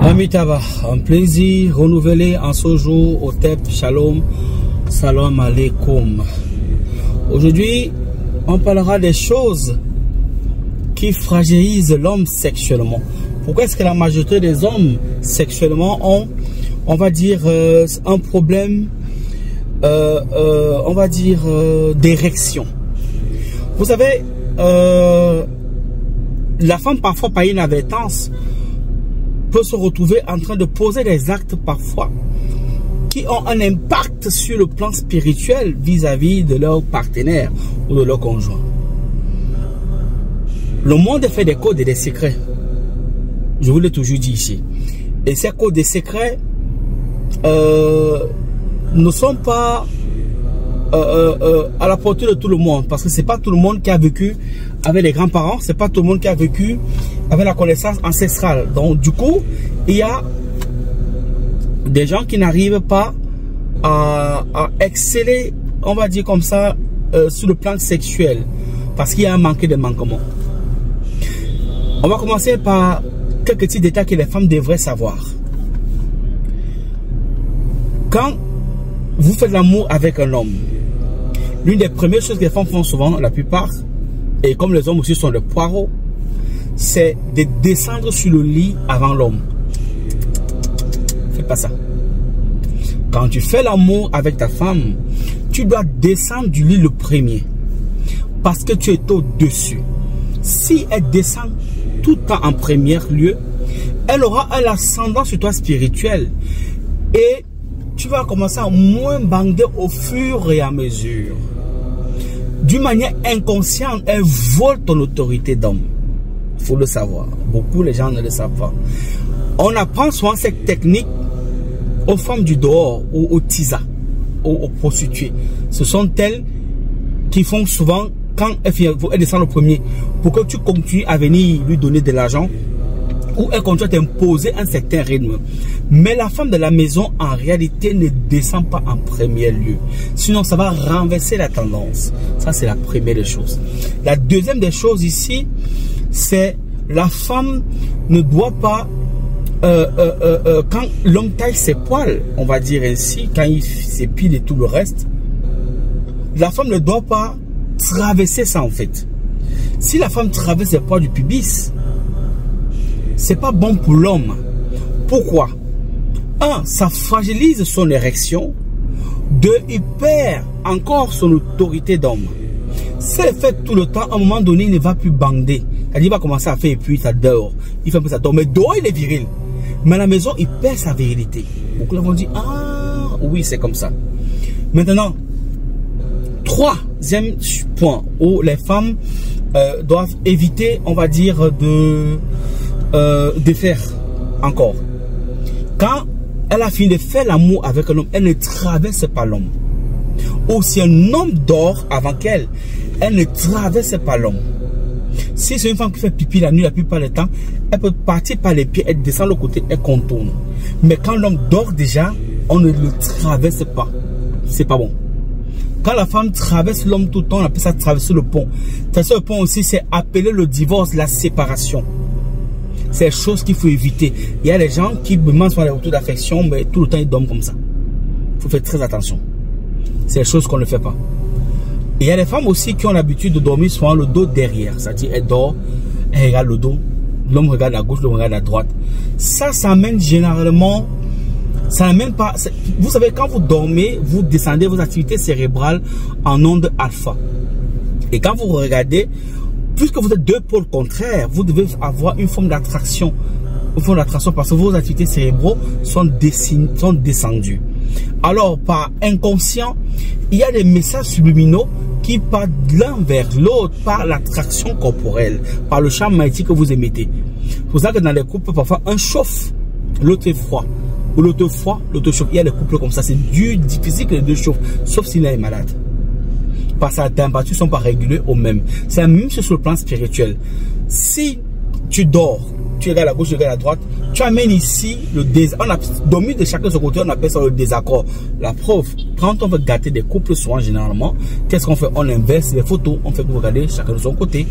Amitaba, un plaisir renouvelé en ce jour au Tep Shalom, Salam Aleikum. Aujourd'hui, on parlera des choses qui fragilisent l'homme sexuellement. Pourquoi est-ce que la majorité des hommes sexuellement ont, on va dire, un problème, on va dire, d'érection? Vous savez, la femme parfois par inadvertance peut se retrouver en train de poser des actes parfois qui ont un impact sur le plan spirituel vis-à-vis de leur partenaire ou de leur conjoint. Le monde est fait des codes et des secrets. Je vous l'ai toujours dit ici. Et ces codes et secrets ne sont pas à la portée de tout le monde, parce que c'est pas tout le monde qui a vécu avec les grands-parents, c'est pas tout le monde qui a vécu avec la connaissance ancestrale. Donc du coup, il y a des gens qui n'arrivent pas à exceller, on va dire comme ça, sur le plan sexuel, parce qu'il y a un manque de manquement. On va commencer par quelques petits détails que les femmes devraient savoir. Quand vous faites l'amour avec un homme, l'une des premières choses que les femmes font souvent, la plupart, et comme les hommes aussi sont des poireaux, c'est de descendre sur le lit avant l'homme. Fais pas ça. Quand tu fais l'amour avec ta femme, tu dois descendre du lit le premier, parce que tu es au-dessus. Si elle descend tout le temps en premier lieu, elle aura un ascendant sur toi spirituel, et tu vas commencer à moins bander au fur et à mesure. D'une manière inconsciente, elle vole ton autorité d'homme. Il faut le savoir. Beaucoup les gens ne le savent pas. On apprend souvent cette technique aux femmes du dehors, ou aux tisas, aux prostituées. Ce sont elles qui font souvent, quand elle descend le premier, pour que tu continues à venir lui donner de l'argent, ou elle continue à t'imposer un certain rythme. Mais la femme de la maison, en réalité, ne descend pas en premier lieu. Sinon, ça va renverser la tendance. Ça, c'est la première des choses. La deuxième des choses ici, c'est la femme ne doit pas, quand l'homme taille ses poils, on va dire ainsi, quand il s'épile et tout le reste, la femme ne doit pas traverser ça en fait. Si la femme traverse les poils du pubis, c'est pas bon pour l'homme. Pourquoi? 1, ça fragilise son érection. 2, il perd encore son autorité d'homme. Si elle fait tout le temps, à un moment donné, il ne va plus bander. Il va commencer à faire et puis ça dort. Il fait un peu ça dort. Mais dehors, il est viril. Mais à la maison, il perd sa virilité. Beaucoup vont dire, ah oui, c'est comme ça. Maintenant, troisième point où les femmes doivent éviter, on va dire, de faire encore. Quand elle a fini de faire l'amour avec un homme, elle ne traverse pas l'homme. Ou si un homme dort avant qu'elle, elle ne traverse pas l'homme. Si c'est une femme qui fait pipi la nuit, la plupart du temps, elle peut partir par les pieds, elle descend le côté, elle contourne. Mais quand l'homme dort déjà, on ne le traverse pas. C'est pas bon. Quand la femme traverse l'homme tout le temps, on appelle ça traverser le pont. Traverser le pont aussi, c'est appeler le divorce, la séparation. C'est des choses qu'il faut éviter. Il y a des gens qui demandent sur les retours d'affection, mais tout le temps ils dorment comme ça. Il faut faire très attention. C'est des choses qu'on ne fait pas. Et il y a des femmes aussi qui ont l'habitude de dormir souvent le dos derrière. C'est-à-dire, elle dort, elle regarde le dos, l'homme regarde à gauche, l'homme regarde à droite. Ça amène généralement, ça n'amène pas. Vous savez, quand vous dormez, vous descendez vos activités cérébrales en onde alpha. Et quand vous regardez, puisque vous êtes deux pôles contraires, vous devez avoir une forme d'attraction. Une forme d'attraction parce que vos activités cérébraux sont descendues. Alors, par inconscient, il y a des messages subliminaux qui partent l'un vers l'autre par l'attraction corporelle, par le champ magnétique que vous émettez. C'est pour ça que dans les couples, parfois, un chauffe, l'autre est froid. Ou l'autre froid, l'autre chauffe. Il y a des couples comme ça. C'est difficile que les deux chauffent, sauf s'il est malade. Parce que les températures ne sont pas régulées au même. C'est la même chose sur le plan spirituel. Si tu dors, tu regardes à gauche, tu regardes à droite, tu amènes ici le désaccord. On a dormi de chacun de son côté, on appelle ça le désaccord. La preuve, quand on veut gâter des couples, souvent généralement, qu'est-ce qu'on fait? On inverse les photos, on fait que vous regardez chacun de son côté.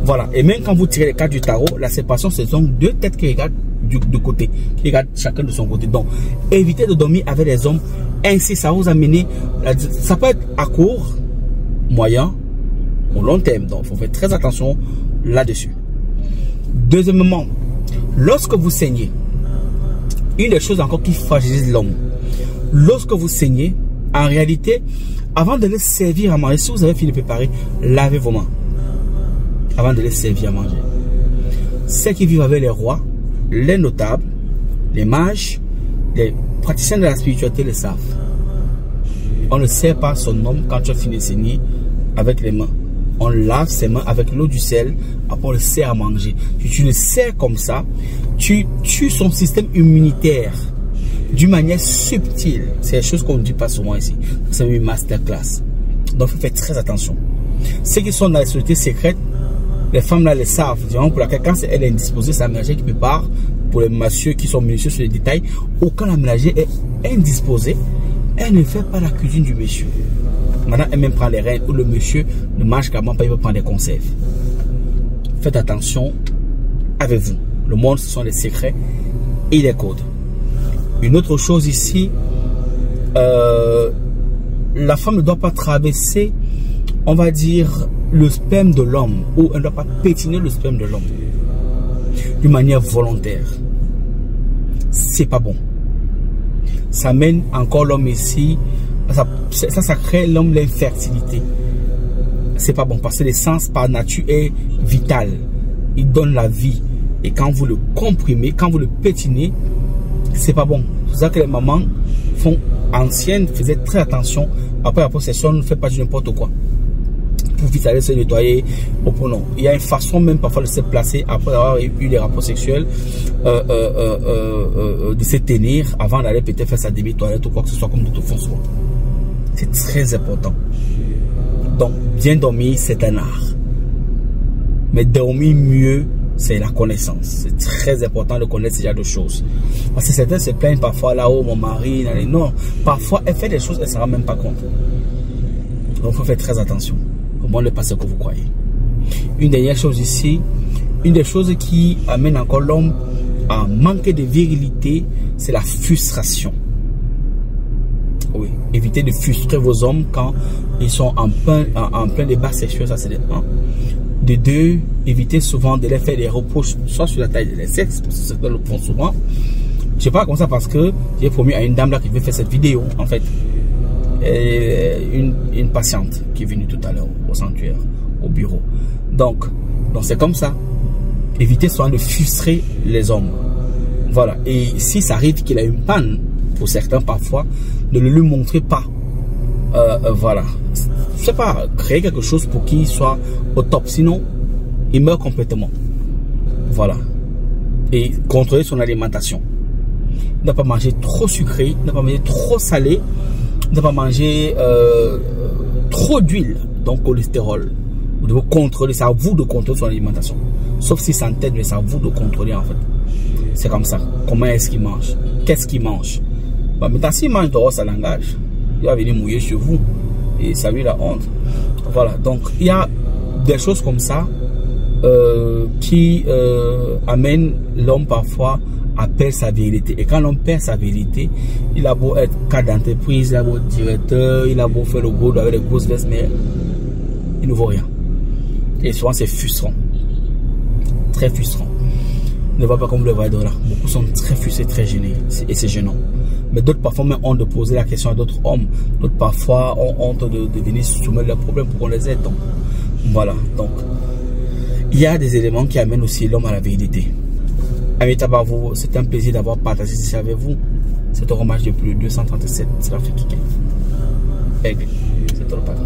Voilà. Et même quand vous tirez les cartes du tarot, la séparation, ce sont deux têtes qui regardent de côté, qui regarde chacun de son côté. Donc, évitez de dormir avec les hommes. Ainsi, ça va vous amener, ça peut être à court, moyen ou long terme. Donc, il faut faire très attention là-dessus. Deuxièmement, lorsque vous saignez, une des choses encore qui fragilise l'homme, lorsque vous saignez, en réalité, avant de les servir à manger, si vous avez fini de préparer, lavez vos mains avant de les servir à manger. Ceux qui vivent avec les rois, les notables, les mages, les praticiens de la spiritualité le savent. On ne sert pas son homme quand tu as fini de saigner avec les mains. On lave ses mains avec l'eau du sel, après on le sert à manger. Si tu le sers comme ça, tu tues son système immunitaire d'une manière subtile. C'est des choses qu'on ne dit pas souvent ici. C'est une masterclass. Donc il faut faire très attention. Ceux qui sont dans les sociétés secrètes, les femmes là les savent. Pour laquelle quand elle est indisposée, c'est la ménagère qui prépare. Pour les messieurs qui sont minutieux sur les détails, ou quand la ménagère est indisposée, elle ne fait pas la cuisine du monsieur. Maintenant, elle même prend les rênes ou le monsieur ne mange carrément pas, il veut prendre des conserves. Faites attention avec vous. Le monde, ce sont les secrets et les codes. Une autre chose ici, la femme ne doit pas traverser, on va dire, le sperme de l'homme, ou elle ne doit pas pétiner le sperme de l'homme d'une manière volontaire. C'est pas bon. Ça mène encore l'homme ici, ça crée l'homme l'infertilité. C'est pas bon parce que l'essence par nature est vitale. Il donne la vie. Et quand vous le comprimez, quand vous le pétinez, c'est pas bon. C'est ça que les mamans anciennes faisaient très attention. Après la possession, ne fait pas du n'importe quoi. Pour vite aller se nettoyer au pronom. Il y a une façon même parfois de se placer après avoir eu des rapports sexuels, de se tenir avant d'aller peut-être faire sa demi-toilette ou quoi que ce soit comme d'autres font souvent. C'est très important. Donc, bien dormir, c'est un art. Mais dormir mieux, c'est la connaissance. C'est très important de connaître ce genre de choses. Parce que certains se plaignent parfois là-haut, mon mari, non. Parfois, elle fait des choses, elle ne se rend même pas compte. Donc, il faut faire très attention. Comment ne pas ce que vous croyez. Une dernière chose ici, une des choses qui amène encore l'homme à manquer de virilité, c'est la frustration. Oui, évitez de frustrer vos hommes quand ils sont en plein débat sexuel, ça c'est de 1. De 2, évitez souvent de les faire des reproches, soit sur la taille de les sexes, parce que certains le font souvent. Je sais pas comme ça parce que j'ai promis à une dame là qui veut faire cette vidéo, en fait. Une patiente qui est venue tout à l'heure au sanctuaire, au bureau. Donc c'est comme ça. Évitez souvent de frustrer les hommes. Voilà. Et si ça arrive qu'il a une panne, pour certains parfois, ne le lui montrez pas. Voilà. Je sais pas, créer quelque chose pour qu'il soit au top. Sinon, il meurt complètement. Voilà. Et contrôler son alimentation. Ne pas manger trop sucré, ne pas manger trop salé, ne pas manger trop d'huile, donc cholestérol. Vous devez contrôler, c'est à vous de contrôler son alimentation. Sauf si ça en tête, mais c'est à vous de contrôler en fait. C'est comme ça. Comment est-ce qu'il mange? Qu'est-ce qu'il mange? Bah, maintenant, s'il mange dehors, ça l'engage. Il va venir mouiller chez vous. Et ça lui la honte. Voilà. Donc, il y a des choses comme ça qui amènent l'homme parfois à perdre sa virilité. Et quand l'homme perd sa virilité, il a beau être cadre d'entreprise, il a beau être directeur, il a beau faire le beau avec les grosses vestes, mais il ne vaut rien. Et souvent, c'est frustrant. Très frustrant. Ne va pas comme vous le voyez là. Beaucoup sont très frustrés, très gênés. Et c'est gênant. Mais d'autres parfois même ont honte de poser la question à d'autres hommes. D'autres parfois ont honte de venir soumettre leurs problèmes pour qu'on les aide. Donc, voilà. Donc, il y a des éléments qui amènent aussi l'homme à la virilité. Amis Tabavo, c'est un plaisir d'avoir partagé ceci avec vous. C'est un hommage de plus de 237. C'est l'Afrique qui gagne. Aigle, c'est le papier.